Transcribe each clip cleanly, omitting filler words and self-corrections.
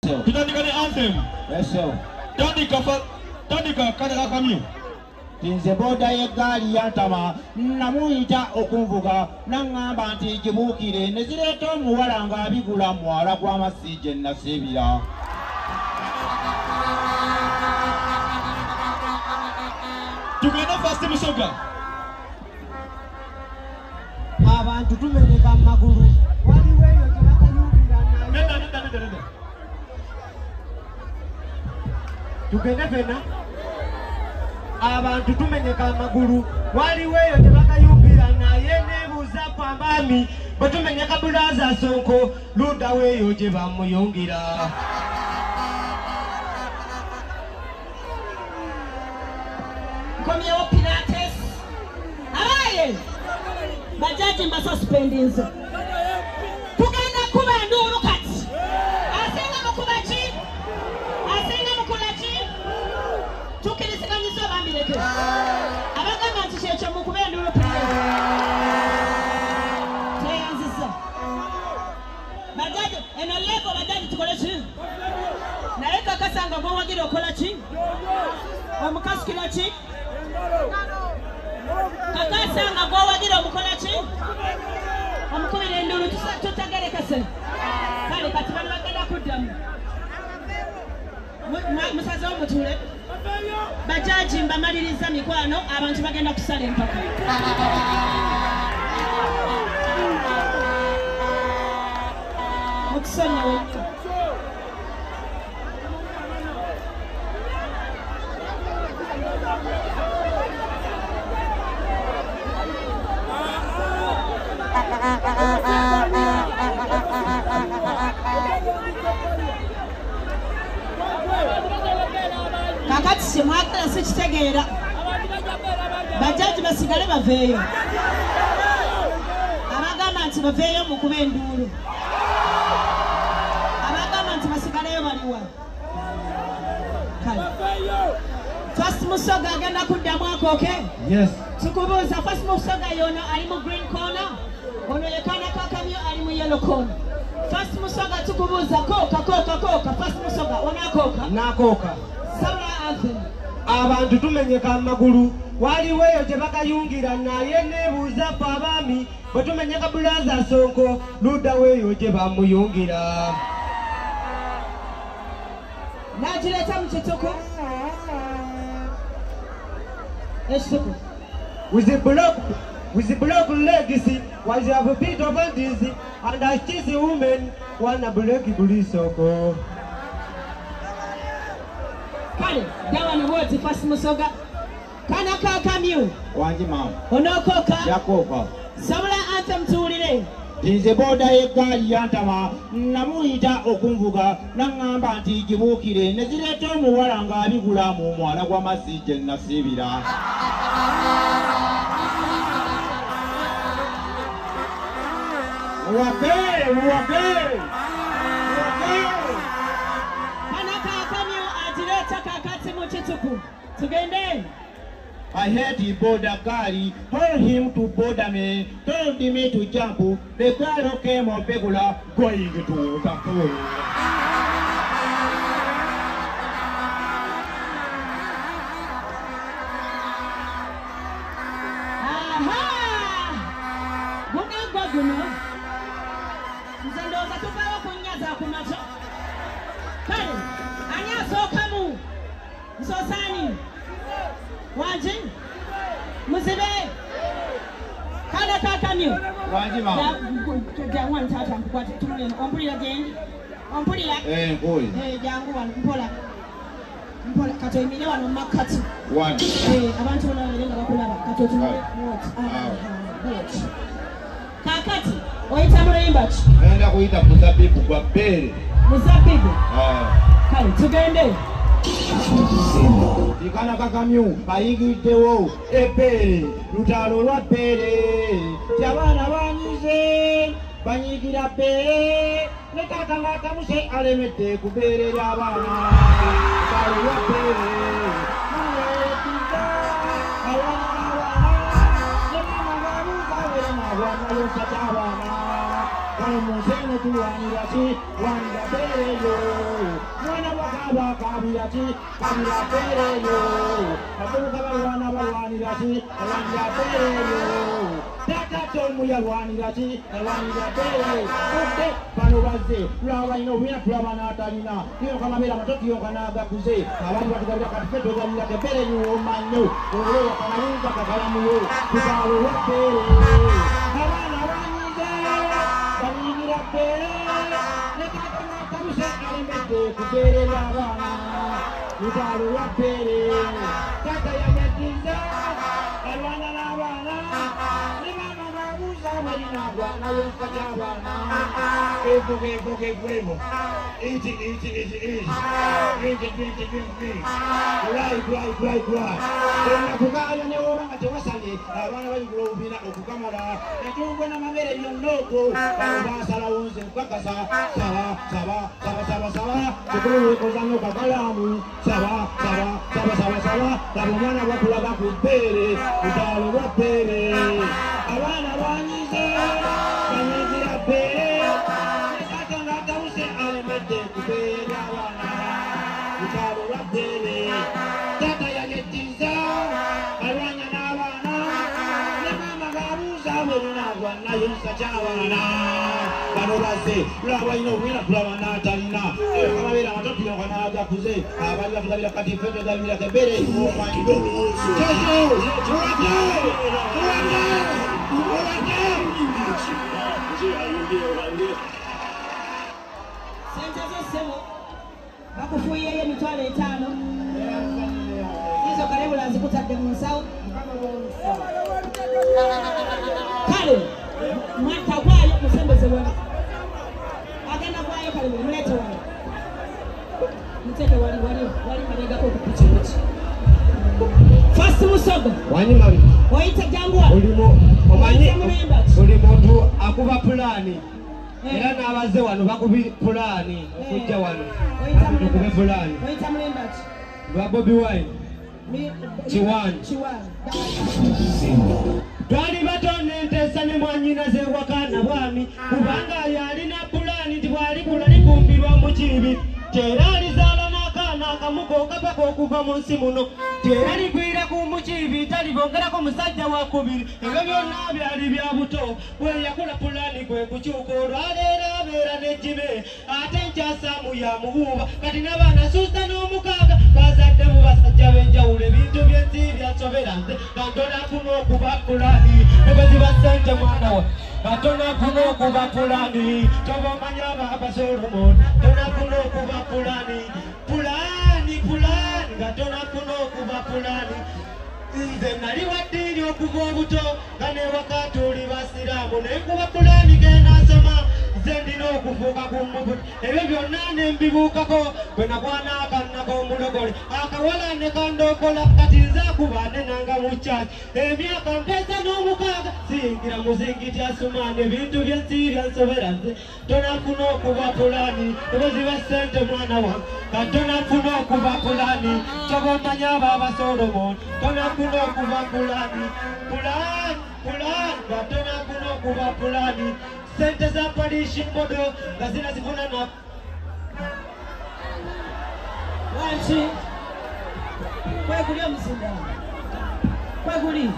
Tutandika the anthem. Yes, sir. Tandika Kanaka Kamyu. Tinze boda yegali yantama namuyita okunvuga nangamba nti gibukire nezireeta omuwala ng'abigula mwala gw'amasije nasibira. Tugenda fast Musoga. Abantu tumenyeka amagulu waliwo eyo tebakayumbira naye. Nenda. Tugende fena. Abantu tumenyeka amagulu waliwo eyo tebakayumbira naye nebuuza pambami bwe tumenyeka bulaza Sonko ludawo eyo gye bamuyungira. Komyewo Pilates. Abaye. Bajaji mba suspendinze. Tugenda kuba nduru kati. Asenga mukuba ki? Asenga mukula ki? Tukiriziganyiza bambireke. Abagamba nti kyekyo mukube nduru Pilates. Teyanziza. Bajaji eno level bajaji tukole ki? Naye kakasanga gwe wagira okola ki? Omukasikira ki? Kakasanga gwe wagira omukola ki? Omukubira endulu tutagereka se. Kale kati bali bagenda kuddamu. Musaze w'omutule. Bajaji mbamaliriza mikwano abantu bagenda kusala empaka. Mukusonyiwe nnyo. Kakati simwagala sikitegeera. Bajaji basigale baveeyo. Abagamba nti baveeyo mukube enduulu. Abagamba nti basigaleyo baliwa. Kale. First Musoga agenda kuddamu akooke? Yes. Tukubuuza First Musoga yono ali mu green corner. Ono ye Kanaka Kamyu ali mu yellow corner. First Musoga tukubuuza kooka. First Musoga onakooka? Nakooka. Sabula anthem. Abantu tumenyeka amagulu waliwo eyo gye bakayungira naye nebuuza ffe abaami bwe tumenyeka bulaza Sonko ludawo eyo gye bamuyungira. Nagireeta mu kituku. Ekituku. With the block legacy was a bit of a dizzy and I kiss a woman one a black Sonko. Kale, dawa wote First Musoga. Kanaka Kamyu. Wanji mama. Onokoka. Yakoka. Sabula anthem tuwulire. Tinze boda yegali yantama namuyita okunvuga nangamba nti gibukire nezireeta omuwala ng'abigula mu mwala gw'amasije nasibira. Wake. Kanaka Kamyu agireeta kakati mu kituku. Tugende. I heard he border Gary, told him to border me, told me to jump. The girl came on regular going to the pool. Guno. Nzendoza tupawo kunyaza kumacho. Kale, anyaso kamu. Nsosani. Wanji? Muzibe. Kanaka Kamyu. Wanji mama. Jangwan tata mkwati tumuleno. Ompulira jendi. Ompulira. Boy. Jangu wanu mpola. Kato imile wanu makati. One. Abantu wanalenga bakulaba. Kato tumule. Watch. Kakati, oita muremba ki? Nenda kuyita muzabibu gwa bbere. Muzabibu? Kale, tugende. Kanaka Kamyu ayingiddewo ebbere, lutalo lwa bbere. Abaana banyize banyigira bbere. Ne taata ng'atamuse alemedde ku bbere ly'abaana. Lutalo lwa bbere. Kano musene tuwanira ki wanga beyo balwanirati balira bereyo abavubuka balwana balwanirati balwanira bereyo tata tomu yalwanirati balwanira bereyo odde bano bazze lwabalina obwina tulaba n'atalina kiyoka amabeera amatokiyoka n'agakuze abandi batugabira kati ffe togalirako ebbere nyuwomanyo olwo kanayinza kakalamuyo tugaalo lwabbeere abaana banyize balinyira bbeere nekakanakamuse alemedde kubeerera abaana tugaalo lwabbeere tata yamadiza alwana n'abaana ne maama babuuza balinagwa nayo nkati abaana evugevugevuevo iti nakugaya newoba nga tewasale abaana bayigula obubiina okukamala netungwe n'amabere byonnoko basalawo nze nkukakasa saba kikulu wekozanyo kakalamu saba laba omwana bakulaga ku bbeere kutaalo bwa bbeere abaana banyize banyizira bbeere nekata ng'atabuse alemedde kubeera abaana kutaalo bwa bbeere tata yayettiza alwanya n'abaana ne maama baabuuza bwerinagwa nayo nsa ky'abaana bano bazze lwaba alina obwina kulaba n'atalina amabeera amatokiyoka n'agakuze abali batugabira kati ffe tugabirako ebbeere eyomanyido Sente zo ssebo bakufuuyeyo emitwalo 5 izo kalebula zikutadde mu nsawo kale mwata gwayo musembeze wali agenda gwayo kalebula mulete wali muteke wali malegako okupikipiki First Musoga wanyimali oyita jangwa omanyi buli muntu akuba pulaani era n'abazze wano bakubi pulaani okujja wano tukube pulaani oyita mulembaki lwa Bobi Wine Kiwani twali batonda enteesa ne mwanyinaze ewakana bwami kubanga yalina pulaani nti bw'alikula likumbirwa mu kibi era alizaala n'akaana akamuko okapaka okuva mu nsi muno era ligwira ku mukibi talibongerako musajja wakubiri ebyo byonna byali bya buto bwe yakula pulaani kwe kukyuka olwaleero abeera n'ejjibe ate nkyasaamu yamubuuba kati n'abaana suusa n'omukaaga bazadde mu basajja b'enjawulo ebintu byensi byasobera nze kantonafuna okuba pulaani ebeziba ssente mwana wa katonafuna okuba pulaani tobamanya abasolomon tonafuna okuba pulaani katonafuna okuba pulaani nze nali waddiiri okuva obuto nga newaka tuli basiraamu nenkuba pulaani genasoma nze ndina okufuuka ku mubuto ebyo byonna nembibuukako bwe nakwana akannako omulogole akawala ne kandokola kati nze akuba nenanga mu kyaki emyaka mpeza n'omukaaga siyingira muzingiti asumaani ebintu byensi byansobera nze tonafuna okuba pulaani ebeziba ssente mwana wange katonafuna okuba pulaani kyobamanya abaabasolomon tonafuna okuba pulaani katonafuna okuba pulaani sente za palishi modo nga zinazifuna na wanki kweguli omuzinda kweguli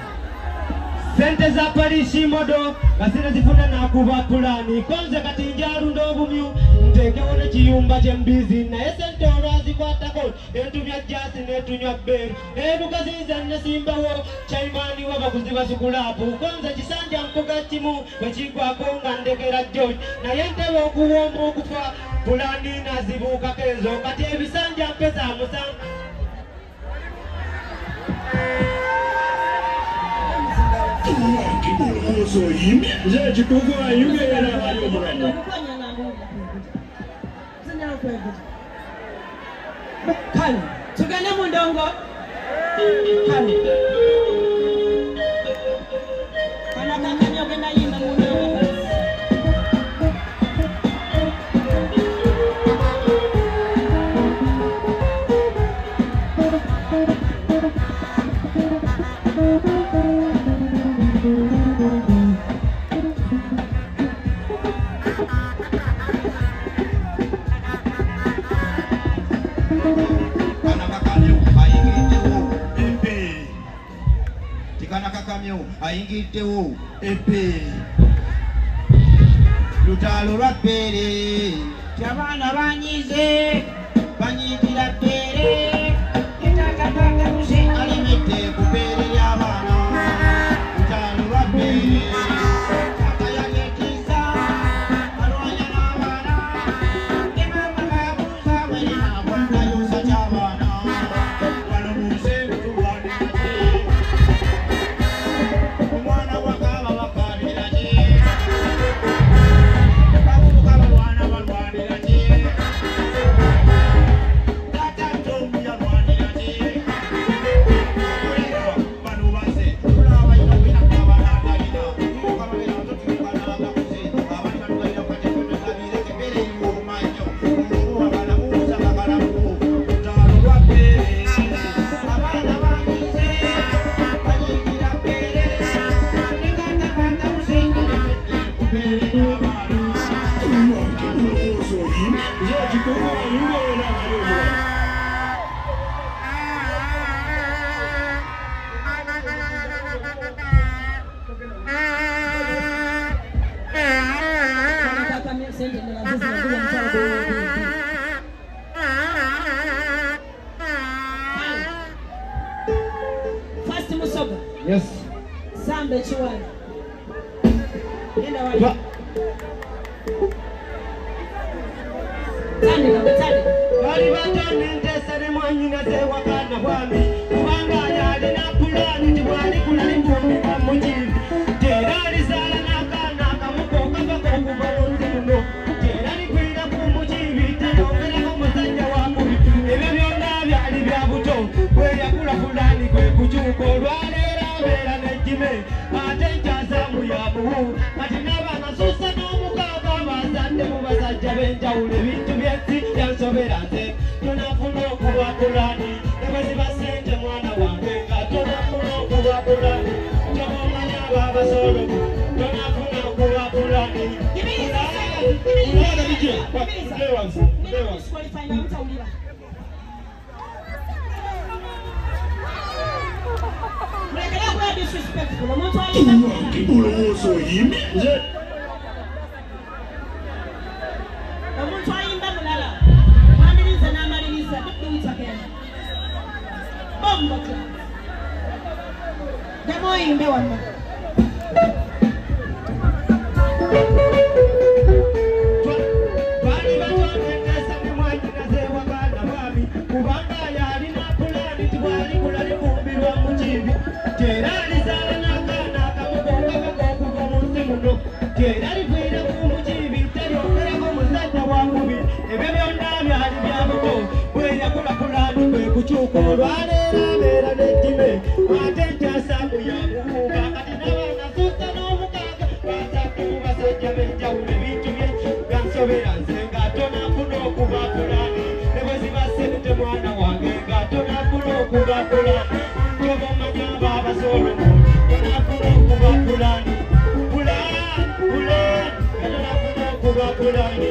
sente za palishi modo nga zinazifuna nakuba pulaani konze kati njalunda obumyu ntekewo nekiyumba kyembizi naye sente olwazikwatako entu bya jasi netunywa bbeeru ebuka zinze nesimbawo chaimaani wabaguzi basukulapu konze kisanja mpuga kimu bwekigwako nga ndekera George naye ntebe okuwomba okufa pulaani nazibuukako ezo kati ebisanja mpeza musanvu kale tugende mu ndongo kale kana kakanyo genda yimba mu ndongo kakamyo ayingiddewo ebbeere lutalo lwa bbeere abaana banyize banyigira bbeere alimedde ku bbeere ly'abaana lutalo lwa bbeere akayagetiza alwanya n'abaana ne maama bayabuuza bwenabwanayusa ky'abaana wano mu nsengu tuwanirage omwana wakaba bakabirage bavubuka balwana balwanirage tata ntombi yalwanirage kulira bano baze tulaba ino binakubabalangalina tukababira totukanagakuze abantu batugalira kukatekomekabire kebere iriwo omanyo abalamuuza bakalamu lutalo lwa bbeere abaana banyize banyigira bbeere nekandakanda musengere ku bbeere y'abaana Kakamyo sente ndala zizina kuwa mchago First Musoga Yes. Sambe chiwani Yenda wali Tandika betandika Bali batonente sene mwanyina sewakana bwami kubanga yalina pulani tibwali kulalimbuka mukibi terali zala nakana kamukoka bakokuva munsi muno terali kwira ku mukibi tayongerako musajja wakubi ebyo byonna byali bya buto kweyakula fulani kwe kukyuka olwaleero abeera nejjime ate nkyazamu ya buwu kati n'abaana susa n'omukaaga bazadde mu basajja b'enjawulo ebintu by'ensi yansobera nze tonafuna okuba pulani nebaziba ssente mwana wange nga tonafuna okuba pulani tobamanya ababasolo tonafuna okuba pulani Disqualify na mtawulira Mrekela kuwa disrespectful Omuntu ayimba Ulowooza oyimbi? Omuntu ayimba mulala Maliriza n'amaliriza Don't do it again Bombo clap Demo oyimbe wano Bali batonente sene mwanyina sewakana bwami kubanga yalina pulani tibwali kulalibumbirwa mukibi terali zala nakana kamukoka bakokuva munsi muno terali kwira ku mukibi talyongerako musajja wakubi ebyo byonna byali bya buto bweyakula pulani kwe kukyuka olwaleero abeera nejjime ate nkyasamu ya buwuuba kati n'abaana susa n'omukaaga bazadde mu basajja b'enjawulo ebintu bye byansobera nze nga tonafuna okuba pulani ne bwe ziba ssente mwana wange nga tonafuna okuba pulani tobamanya ababasolomo tonafuna okuba pulani nga tonafuna okuba pulani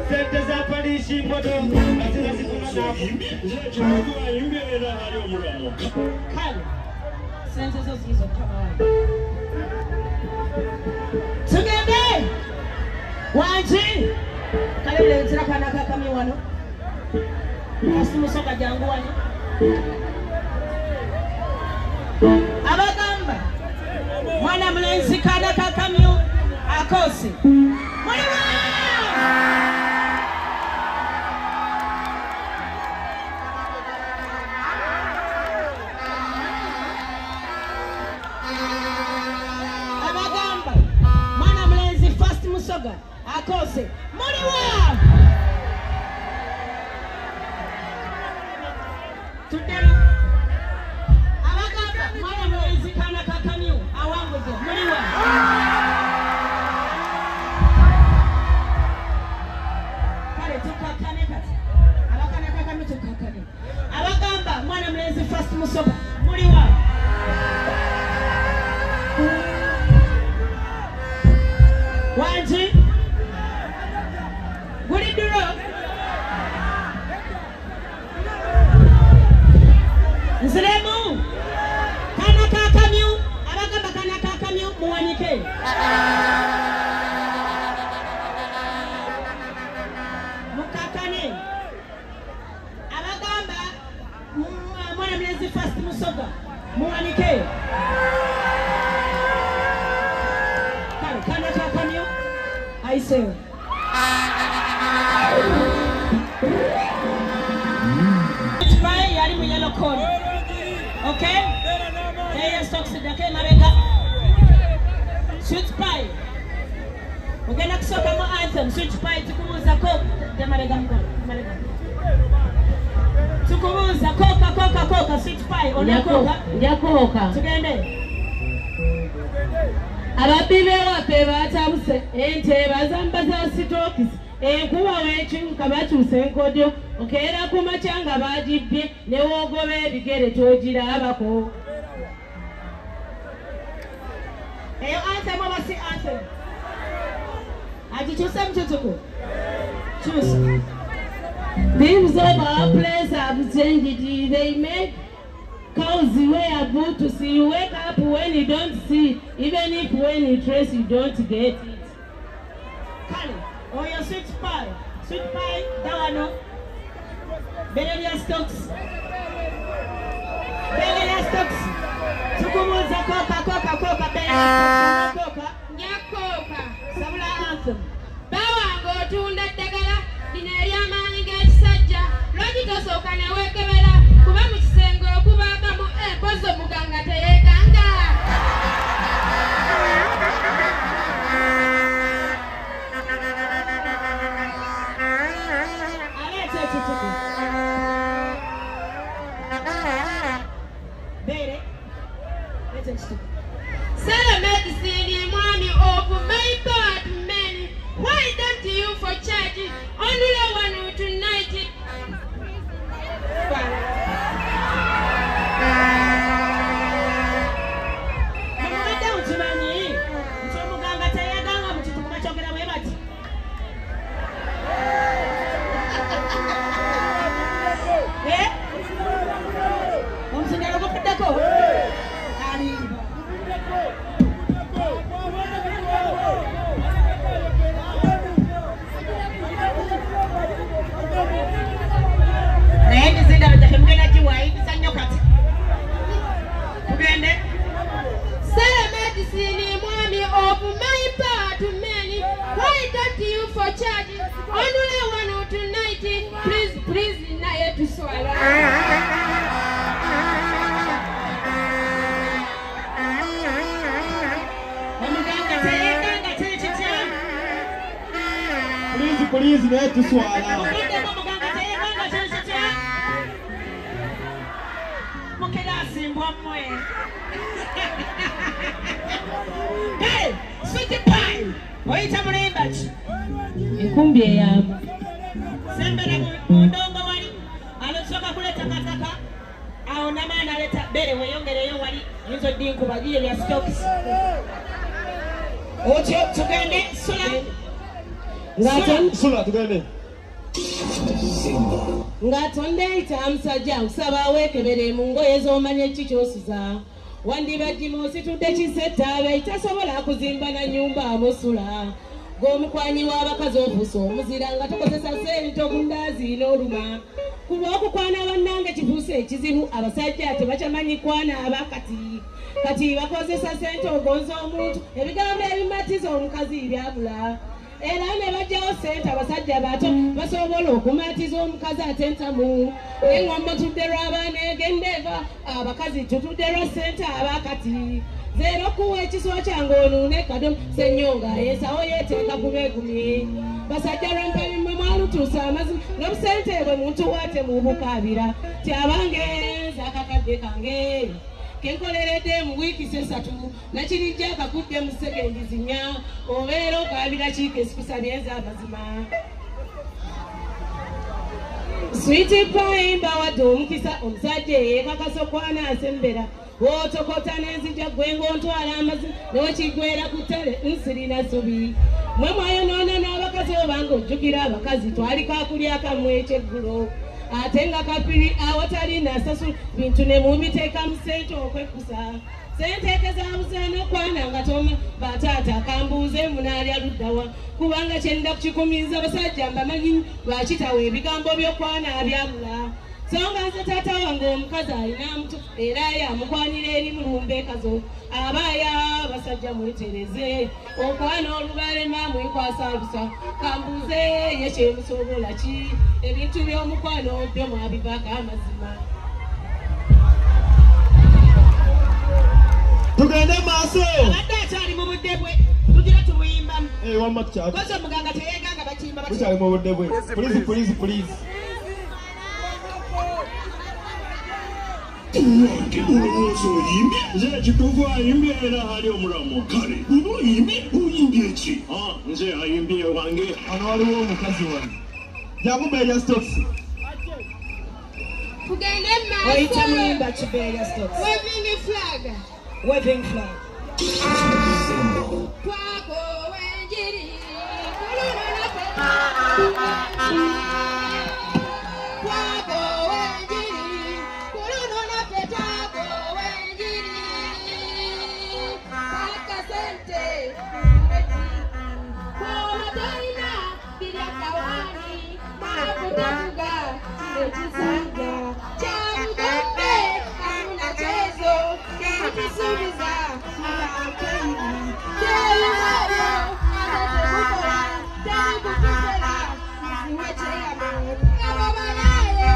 sente za paliisi moto nga zira zifuna Kale Sente zo zizo kama wano Tugende Wanji Kale ulenzira kana kakamyo wano First Musoga jangu wano Abagamba Mwana mlenzi kana kakamyo Akose Muliwa Abagamba Mwana mlenzi First Musoga Akose Muliwa Tudemu Abagamba Mwana mlenzi kana kakamyo Awanguze Muliwa Kale tukakane kati Abakana kakamyo tukakane Abagamba Mwana mlenzi First Musoga Muliwa Wanji Guli duro Nziremu Kana kakamyo Abagamba Musoga. Muanike. Kana kakamyo. I say. Spy yari mu yellow corner. Okay? There is toxic. Okay, Marega. Switch spy. We're gonna soka mo anthem. Switch spy tukumuza ko. Marega mko. Marega. Tukumuza koka switch spy. Onakoka. Yakoka. Tugende. Ababibe wape batabuse ente bazambaza sitokis enkuba wekyuka bakyuse enkodyo okeera ku makyanga bagibbye ne woogoba ebigere togirabako. Eyo anthem oba si anthem? Agikyuse mututuku? Kyuse. Things of our place have changed. They make cows wear boot to see. You wake up when you don't see, even if when you trace you don't get it. Kale, oyo switch pie. Switch pie, dawano. Benelia stocks. Benelia stocks. Tukumuza koka. Benelia stocks. Koka. Nyakoka. Sabula anthem. Bawango otunda eddagala lino ery'amaanyi g'ekisajja lwaki tosooka ne weekebera kuba mu kisenge okubaagamu empozi omuganga teyeeganga. Aleeta ekituku. Beere. Leeta ekituku. Sarah Medicine, mwami of my part men. Why don't you for church? Only one tonight. Mumubadde mukimanyi nti omuganga teyaganga mu kituku bakyogera bwe bati. Omusindalo gufuddeko? Alimba. Naye emizindalo gyaffe mugenda giwaayiriza nnyo kati. Tugende. Sarah Medicine, mwami of my part men. Why don't you for church? Only one tonight. Please, naye tuswala. Omuganga teyeganga kiri kitya? Please, naye tuswala. Mubuddemu omuganga teyeganga kiri kitya? Mukera asimbwa mmwe. Hey, sweet pie. Oyita mulimba ki? Enkumbi eyamba. Sembera mu ndongo wali. Alosoka kuleta kataka. Awo namaana aleta bere weyongereyo wali. Yinzo dinkuba giye bya stocks. Otyo tugende Sula tugende. Nga tondeeyita musajja nkusaba weekebere mu ngoye z'omanya ki kyosuza. Wandibadde ositudde kisettaabe tasobola kuzimba na nnyumba amusula. Gw'omukwanyi w'abakazi obuusa omuzira nga tokozesa sente obundaazi n'oluma. Kuba okukwana bannange kifuuse ekizibu abasajja tebakyamanyi kwana abakati. Kati bakozesa sente ogonza omuntu ebigambo ebimatiza omukazi byabula. Era ne bajjawo sente abasajja bato basobola okumatiza omukazi atentamu. Engombo tudde lw'abaana egenda eva abakazi tutudde lwa sente abakati. Zero kuwa ekiswa kyange onuune kadomo senyonga yesawo yeteeka kubeegumye. Basajja lwampani mmwe mwalutuusa amazima n'obusente bwe muntu waate mu bukaabira. Tyabange akakadde kange kenkoleredde mu wiiki esatu nakirijja akakudde mu sekendi zinya obeera okaabira kiiko esikusabye ez'amazima. Sweetie pie mbawadde omukisa omusajja eyeekakasa okwana asembera wotokota n'enzija gwe ng'ontwala amazima n'okigwera ku ttale nsirina subi. Mwe mwayonoona n'abakazi obanga ojjukira abakazi twaliko akulya akamu ekyeggulo. Ate nga kapiri awatali nasasula bintu ne mubiteeka mu ssente okwekusa. Sente zaabuze n'okwana nga toma bataata akambuuze munaalya luddawa kubanga kyenda kukikumiza basajja mbamanyi lwaki tawa ebigambo by'okwana abyabula. songa nze taata wange omukazi alina mutu era yamukwanira eri mulumbe kazo abaya basajja mwetereze okwana olubalema mwekwasa lusa kambuze ye kyemusobola ki ebintu by'omukwano byo mwabivako amazima. Tugende maaso. Abadde akyali mu budde bwe tugira tumuyimbamu. Wamma tukyali. Kozi omuganga teyeeganga bakiyimba Tukyali mu budde bwe. Please. Wange olowooza oyimbi nze kituufu ayimbye era ali omulamu kale bw'oba oyimbi oyimbye eki nze ayimbye wange Wano waliwo omukazi wange. Jangu Beria Stokes. Tugende oyita muyimba maaso. Kiberia Stokes. Waving flag. Waving flag. Twako wenjiri. Twako wenjiri. Kulunona petako wenjiri. Akasente. Kola daina bila kawani. Makutafuga kimetisanga. Chabugambe hakuna chezo. Kisubiza makampeni. Dei wao atatebukola. Dei kukisela. Siweche ya mao. Kama banaye.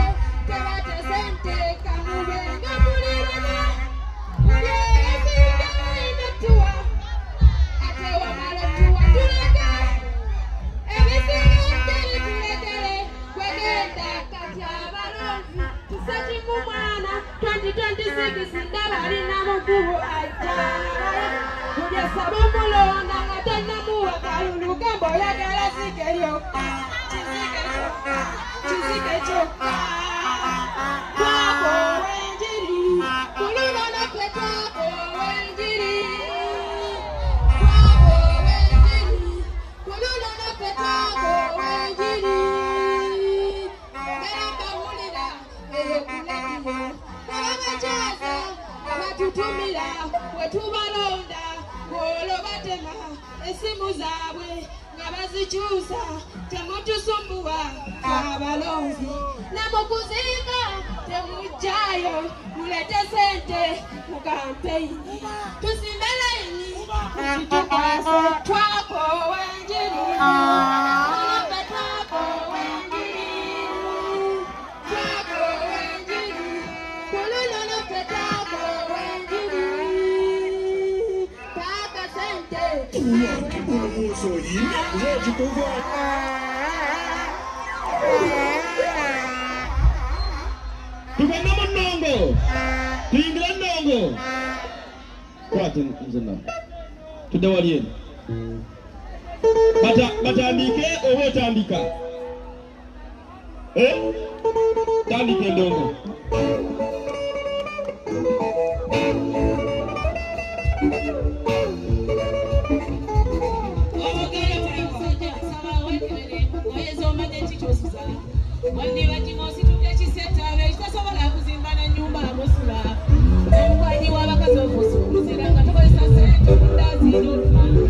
Tebate sente. Kamubenga mulirana. Mulere singa imetua. Atewa maletua tuleka. Ebisirikiri tulekere. Kwegenda kati abalonzi. Tusajimu mwana 2026 ndaba alina mukubu ajjala. Kujja saba omulonda nga tannamuwa kalulu gambo oyagala zike lyokka. Kizike kyokka. Twako wenjiri. Kulunona ffe twako wenjiri. Twako wenjiri. Kulunona ffe twako wenjiri. Era mbawulira eyokulekera. Ababajaza abatutumira bwe tubalonda olwo batema essimu zaabwe nga bazikyusa temutusumbuwa abalonzi ne mu kuziika temujjayo mulete sente mu kampeyini tusimbe layini tukwase twako wenjiri. Twako wenjiri. Twako wenjiri. Kulunona ffe twako wenjiri. Paka sente. wange olowooza oyimbi nze kituufu Tugende mu nnongo. Tuyingire nnongo. Kwate nze nawe. Tudde wali eno. Batandike oba otandika? Tandika endongo. Wandi bakimosi tukekiseta ekitasobola kuzimbana nyumba amusula omukwanyi w'abakazi ofuusa omuzira nga tukozesa sente mundazira olumana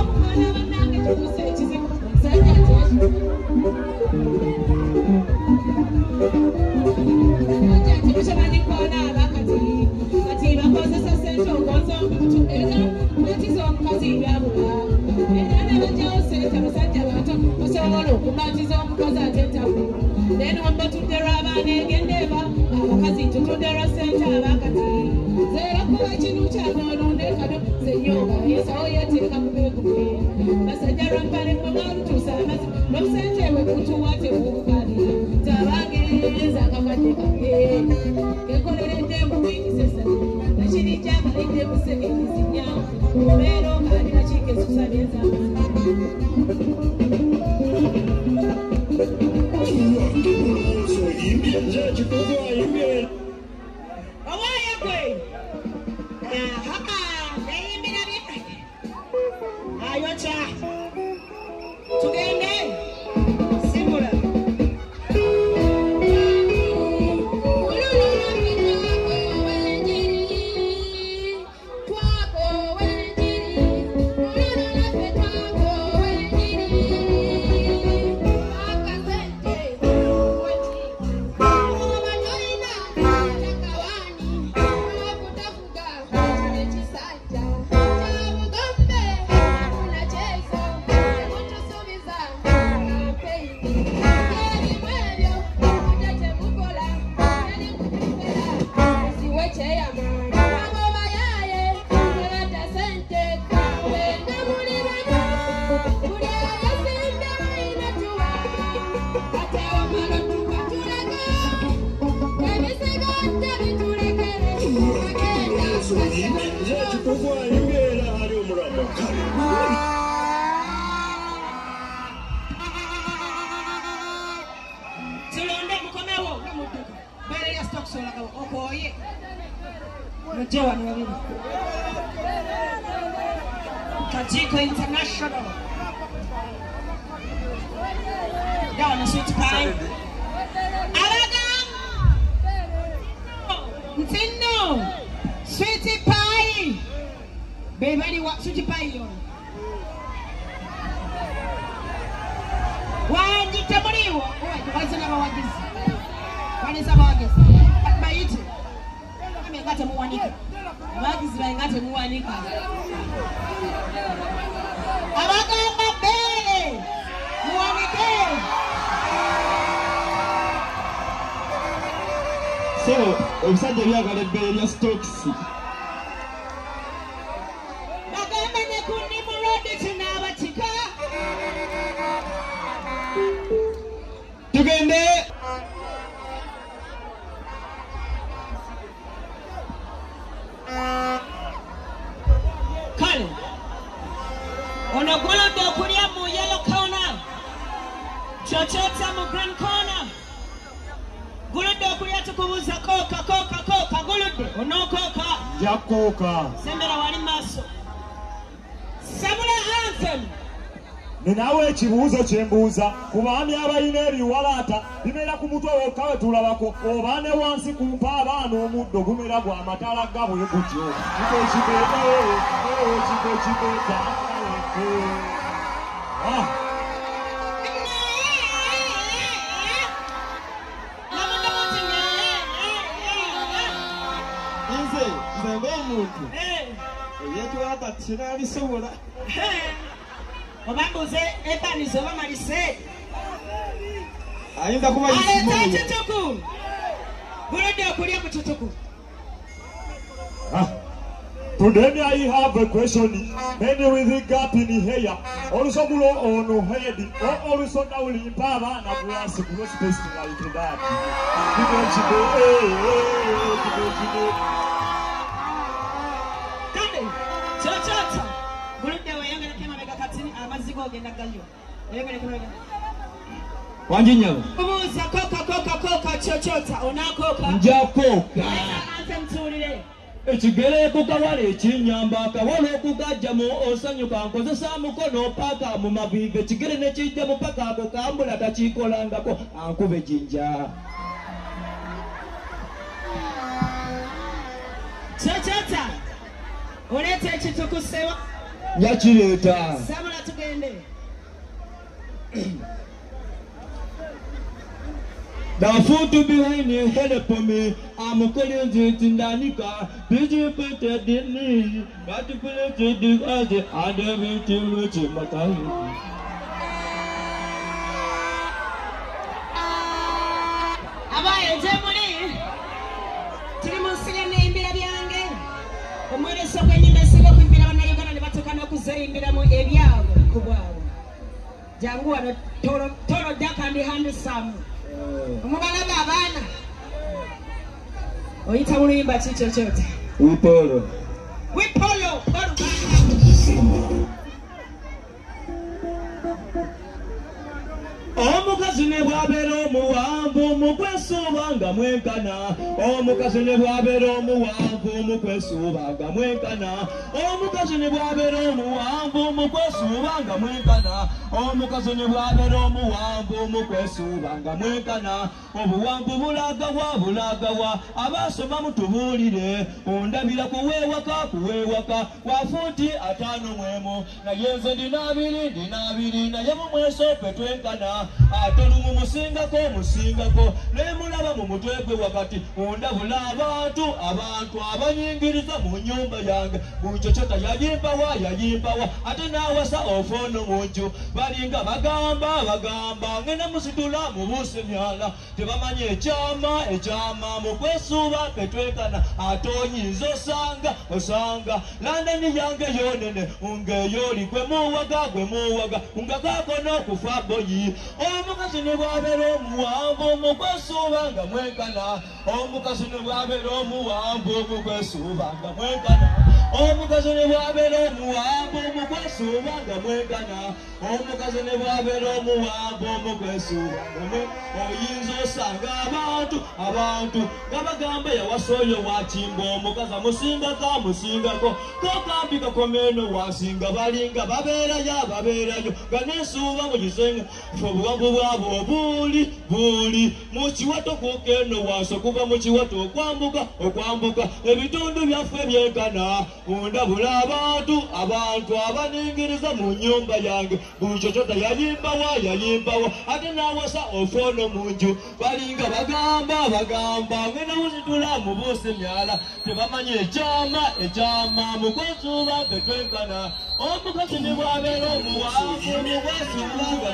omukwana bannange tukusa ekizibu omusajja ati tukimanyi kwana abakati kati bakozesa sente ogonza omuntu era matiza omukazi byabula era ne bajjawo sente basajja bato basobola okumatiza omukazi atetakula then on batudde lw'abaana egendeba abakazi tutudde lwa sente abakati zeera kuba ekintu kyaboolonde kano zenyoga yesawo yeteeka ku beekupe basajja lwampale mwebalutuusa amazi n'obusente bwe kutuwa tebubukalira tabangeeza akakadde kake kekoleredde mu wiikisesa ekiri kyakalidde musegekizinya obeera okalira kikesusa byezamana wange olowooza oyimbi nze kituufu ayimbye Omwoyo gwe. Yayimbira bye. Ayokya. Tugende. Simula. Kulunona ffe twako wenjiri. Twako wenjiri. Kulunona ffe twako wenjiri. Paka sente. kitufu ayimbye era ali omulamu. Tulonde mukomewo n'omudduka. Beere ya stock solagawo okooye. Mujje wano babiri. Kajiko International. Down sweet pie. Alagam. Ntino. Sweet pie. Bebali wa sweet pie yo. Wajite muliwo. Wajite n'abawagizi. Waniza abawagizi. Bayite. Ngate muwanika. Abawagizi bayingate muwanika. Abagamba bere. Muwanike. So, omusajja byagala ebbere lya stocks. Bagamba ne ku Nimrod tunaabatika. Tugende. Kale. Ono guludde okulya mu yellow corner. Chochota mu green corner. Guludde okulya tukubuuza kooka guludde. Onookoka. Jakooka. Sembera wali maaso. Sabula anthem. Ninawe ekibuuzo kye mbuuza ku baami abalina ebiwalaata bibeera ku mutwe wokka we tulabako oba ne wansi ku mpa abaana omuddo gumera gwa matala ga bwe gutyo Nze ng'omuntu ebyetwalaata tinaabisobola. Obambuze ebanizo bamalise. Ayinza kuba yisimu. Aleta kituku. Guludde okulya mu kituku. Today I have a question. Many with a gap in hair. Also below on head. Or also now in Pava and Abuas gross space like that. Kande. Chochota. Guludde weyongera kema bega katini amazigo ogenda galyo. Yongera kema bega. Wanjinyabo. Kubuuza koka chochota onakoka. Njakoka. Anthem tuulire. Ekigere ku kawala ekinyamba akawala okugajjamu osanyuka nkozesa mukono paka mu maviive ekigere ne kijja mu paka ako kambula takikolangako ankube jinja. Chochota. Oleeta ekituku sewa. Nyakireeta. Sabula tugende. The food behind you help me. I'm calling it in Danica. Did you put it in me? But you put it in the other. I never tell you what I Abaye temuli. Tuli mu nsire n'embira byange. Omwereso gwennyina esinga okuyimbira bannayuganda ne batuuka n'okuzeeyimbiramu ebyabwe ku bwabwe. Jangu wano tolo daka ndi handsome. Omubalaba abaana. Oyita mu luyimba ki Chochota? Wipolo. Wipolo. Omukazi ne bw'abeera omuwanvu mu kwesuuba nga mwenkana. Omukazi ne bw'abeera omuwanvu mu kwesuuba nga mwenkana. Omukazi ne bw'abeera omuwanvu mu kwesuuba nga mwenkana. Omukazi ne bw'abeera omuwanvu mu kwesuuba nga mwenkana. Obuwanvu bulagawa abasoma mutubuulire. Ondabira kuweewaka kwa fuuti 5 mwemu. Naye nze ndina abiri naye mumwesope twenkana. Atolumu musingako naye mulaba mu mutwe gwe wakati ondabula abantu abanyingiriza mu nnyumba yange. Chochota yayimbawa ate n'awasa ofoono mu nju balinga bagamba ngenda musitula mu buusi myala tebamanyi ekyama mu kwesuuba petwenkana. Ate oyinza osanga Londoni yange yonene ng'eyoli gwe muwaga nga kaako n'okufa boyi. Omukazi ne bw'abeera omuwanvu mu kwesuuba nga mwenkana. Omukazi ne bw'abeera omuwanvu mu kwesuuba nga mwenkana. omukazi ne bw'abeera omuwambo omukwesuuba nga mwegana omukazi ne bw'abeera omuwambo omukwesuuba nga oyinza osanga abantu nga bagamba yawasa oyo wakimba omukazi amusingako kokambi kakomeeno wasinga balinga babeerayo nga nesuuba mu kisenga fe obuwanvu bwabo buli mu kiwato kukeeno wansi okuva mu kiwato okwambuka ebitundu byaffe byenkana ondabula abantu abaningiriza mu nnyumba yange buli kyokyoto yayimbawa ate nawasa ofoono mu nju balinga bagamba ngenda wuzitula mu buusi myala tebamanyi ekyama mukwesuuba ffe twenkana omukazi ne bw'abeera omuwanvu mukwesuuba nga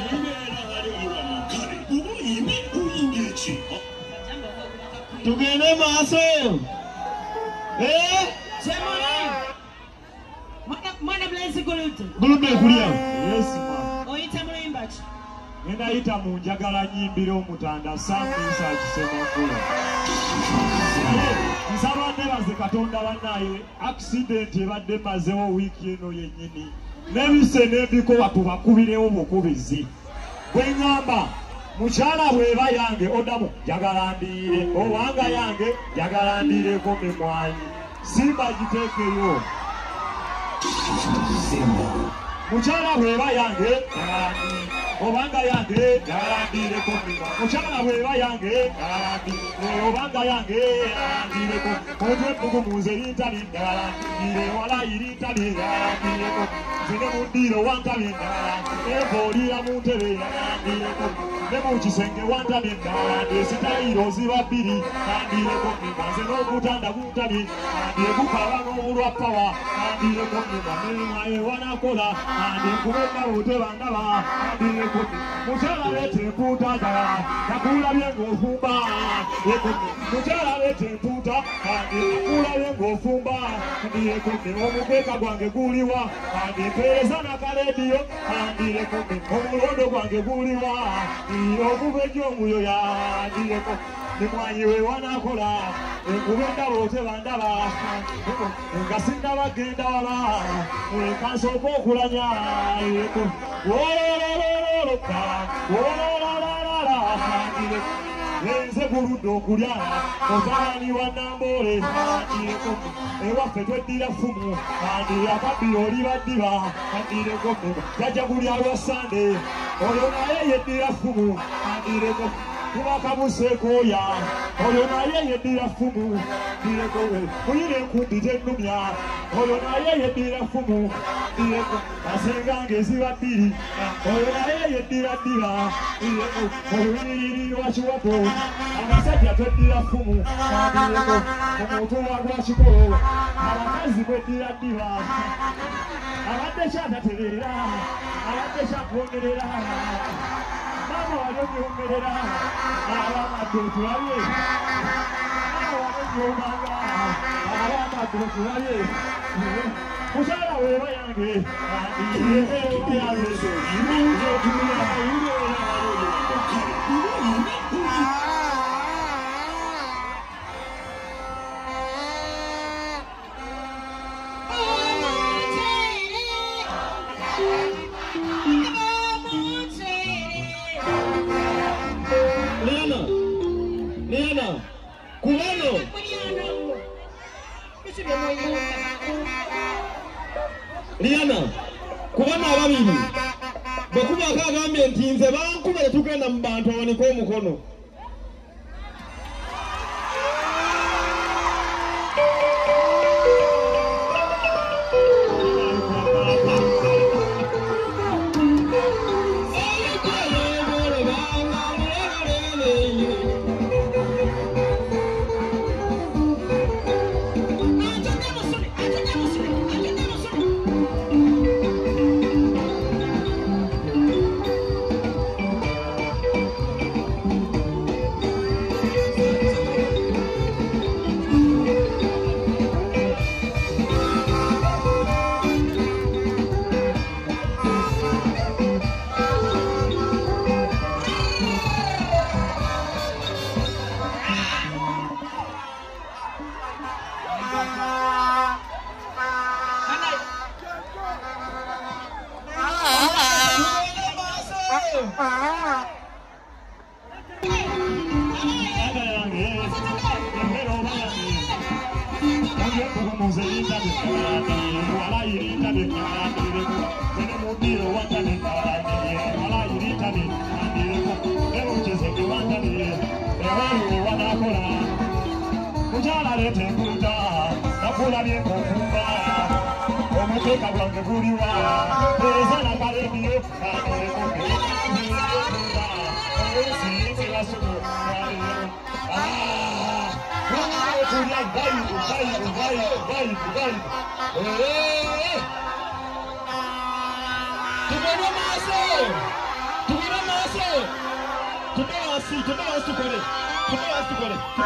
tugende maaso Mwana Blaise Gulutu. Gulutu ekulia. Yes, ma. Oyita mulimba ki? Ngenda yita mu njagala nyimbira omutanda Sambisa Kisemakula. Nsaba nebaze Katonda bannaye accident ebadde mazeewo wiiki eno yennyini. N'ebise n'ebikowa tubakubirewo bukubizi. Bwe ŋŋamba mukyala bw'eba yange oddamu njagala ndiire obanga yange njagala ndiireko memwanyi simba giteekeyo mukyala bw'eba yange njagala ndiire obanga yange njagala ndiireko memwanyi mukyala bw'eba yange njagala ndiire obanga yange njagala ndiireko omuntu embugumu nze lintali njagala ndiire wala irintali njagala ndiireko zine mu ddiiro wantabye njagala evoolira mu ntebe njagala ndiireko ne mu kisenge wantabye njagala ndiesitayiro ziba bbiri kandiireko mmimba nze n'ogutanda guntabye kandie gukaba n'obulwa pawa kandiireko mmimba mimwa ewanakola kandie kuba engabo tebandaba kandiireko mukyala leeta empuuta njagala nakulabye ng'ofumba mukyala leeta empuuta kandie nakulabye ng'ofumba kandiireko mmimba omukeeka gwange guliwa kandie mpeereza nakalediyo kandiireko mmimba omulondo gwange guliwa okuva egy'omuyoya ndireko nemwanyi we wanakola enkuba endaba otebandaba nga sinnabagenda wala kansooka okulanya enze buludde okulya otaani wa Namboole kandireko ewaffe tweddira ffumu kandi akabbiro oli baddiba kandireko jajja gulya lwa Sande oyo naye yeddira ffumu kandireko tubakabuseekooya oyo naye yeddira ffumu ndireko muyire enkumbi tennumya oyo naye yeddira ffumu ndireko asenga ng'eziba bbiri oyo naye yeddira ddira ndireko oluyiriri lwa kiwato abasajja tweddira ffumu kandireko omutuwa gwa kikolo abakazi tweddira ddira abadde kyatatereera abadde kyakwongerera maama wali onyongerera abamadde otulabye maama wali onyomanga abamadde otulabye mukyala weeba yange Liana, Kulano. Liana, kubana ababiri. Bekuba akagambye nti nze bankuba tetugenda mu bantu awaniko omukono. Pero vaya Oye, como se grita de carani, wala irita de carani, tenemos tiro guanta de carani, wala irita de carani, tenemos chese que guanta de, pero wana cola, muchala de temputa, la cola bien confunda, como te cablan de furiwa, esa la cara de Dios, carani de confunda, si se la subo, Today,